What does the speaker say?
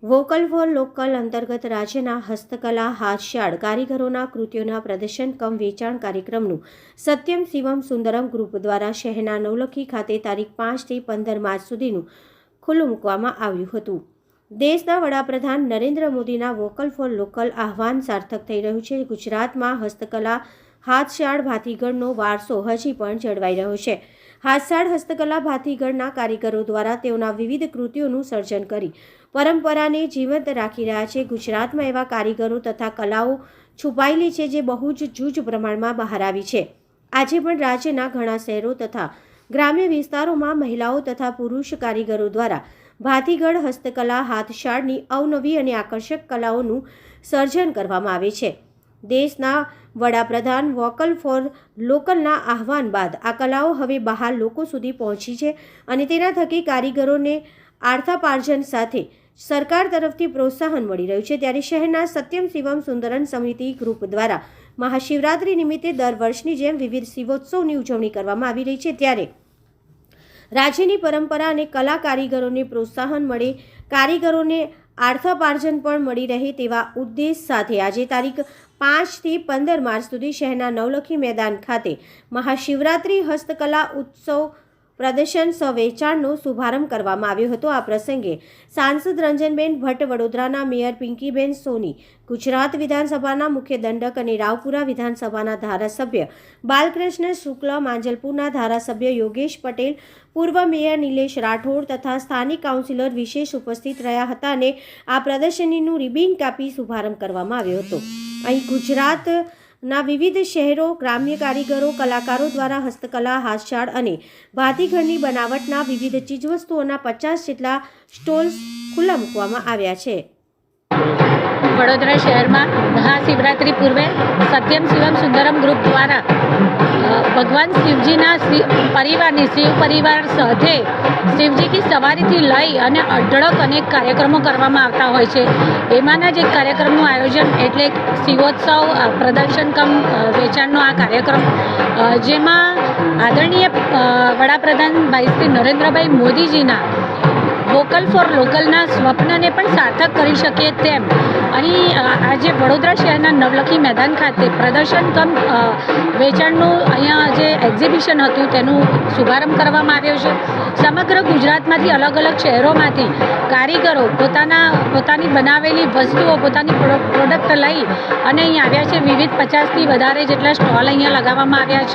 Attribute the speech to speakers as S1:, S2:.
S1: Vocal for local અંતર્ગત રાજ્યના હસ્તકલા હાથશાળ કારીગરોના કૃતિઓના પ્રદર્શન કમ વેચાણ કાર્યક્રમનું સત્યમ શિવમ સુંદરમ ગ્રુપ દ્વારા શહેરના નવલખી ખાતે તારીખ 5 થી 15 માર્ચ સુધીનું ખુલ્લું મૂકવામાં આવ્યું હતું। દેશના વડાપ્રધાન નરેન્દ્ર મોદીના વોકલ ફોર લોકલ આહવાન સાર્થક થઈ રહ્યું છે। ગુજરાતમાં હસ્તકલા હાથશાળ ભાતીગળનો વારસો હજી પણ જળવાઈ રહ્યો છે। હાથશાળ હસ્તકલા ભાતીગળના કારીગરો દ્વારા તેઓના વિવિધ કૃતિઓનું સર્જન કરી પરંપરાને જીવંત રાખી રહ્યા છે। ગુજરાતમાં એવા કારીગરો તથા કલાઓ છુપાયેલી છે જે બહુ જ જૂજ પ્રમાણમાં બહાર આવી છે। આજે પણ રાજ્યના ઘણા શહેરો તથા ગ્રામ્ય વિસ્તારોમાં મહિલાઓ તથા પુરુષ કારીગરો દ્વારા ભાતીગળ હસ્તકલા હાથશાળની અવનવી અને આકર્ષક કલાઓનું સર્જન કરવામાં આવે છે। દેશના વડાપ્રધાન વોકલ ફોર લોકલના આહવાન બાદ આ કલાઓ હવે બહાર લોકો સુધી પહોંચી છે અને તેના થકી કારીગરોને આર્થાપાર્જન સાથે સરકાર તરફથી પ્રોત્સાહન મળી રહ્યું છે। ત્યારે શહેરના સત્યમ શિવમ સુંદરમ સમિતિ ગ્રુપ દ્વારા મહાશિવરાત્રિ નિમિત્તે દર વર્ષની જેમ વિવિધ શિવોત્સવની ઉજવણી કરવામાં આવી રહી છે। ત્યારે રાજ્યની પરંપરા અને કલા કારીગરોને પ્રોત્સાહન મળે, કારીગરોને આર્થાપાર્જન પણ મળી રહે તેવા ઉદ્દેશ સાથે આજે તારીખ 5 થી 15 માર્ચ સુધી શહેરના નવલખી મેદાન ખાતે મહાશિવરાત્રિ હસ્તકલા ઉત્સવ પ્રદર્શન વેચાણનો શુભારંભ કરવામાં આવ્યો હતો। આ પ્રસંગે સાંસદ રંજનબેન ભટ્ટ, વડોદરાના મેયર પિંકીબેન સોની, ગુજરાત વિધાનસભાના મુખ્ય દંડક અને રાવપુરા વિધાનસભાના ધારાસભ્ય બાલકૃષ્ણ શુક્લ, માંજલપુરના ધારાસભ્ય યોગેશ પટેલ, પૂર્વ મેયર નિલેશ રાઠોડ તથા સ્થાનિક કાઉન્સિલર વિશેષ ઉપસ્થિત રહ્યા હતા અને આ પ્રદર્શનીનું રિબિન કાપી શુભારંભ કરવામાં આવ્યો હતો। અહીં ગુજરાતના વિવિધ શહેરો, ગ્રામ્ય કારીગરો, કલાકારો દ્વારા હસ્તકલા હાથશાળ અને ભાતીગળની બનાવટના વિવિધ ચીજવસ્તુઓના 50 જેટલા સ્ટોલ્સ ખુલ્લા મૂકવામાં આવ્યા છે।
S2: વડોદરા શહેરમાં મહાશિવરાત્રિ પૂર્વે સત્યમ શિવમ સુંદરમ ગ્રુપ દ્વારા ભગવાન શિવજીના પરિવારની શિવ પરિવાર સાથે શિવજી કી સવારીથી લઈ અને અઢળક અનેક કાર્યક્રમો કરવામાં આવતા હોય છે। એમાંના જ એક કાર્યક્રમનું આયોજન એટલે શિવોત્સવ પ્રદર્શન કમ વેચાણનો આ કાર્યક્રમ, જેમાં આદરણીય વડાપ્રધાન ભાઈ શ્રી નરેન્દ્રભાઈ મોદીજીના વોકલ ફોર લોકલના સ્વપ્નને પણ સાર્થક કરી શકીએ તેમ અહીં આજે વડોદરા શહેરના નવલખી મેદાન ખાતે પ્રદર્શન કમ વેચાણનું અહીંયા જે એક્ઝિબિશન હતું તેનું શુભારંભ કરવામાં આવ્યો છે। સમગ્ર ગુજરાતમાંથી અલગ અલગ શહેરોમાંથી કારીગરો પોતાની બનાવેલી વસ્તુઓ, પોતાની પ્રોડક્ટ લઈ અને અહીં આવ્યા છે। વિવિધ 50થી વધારે જેટલા સ્ટોલ અહીંયા લગાવવામાં આવ્યા છે।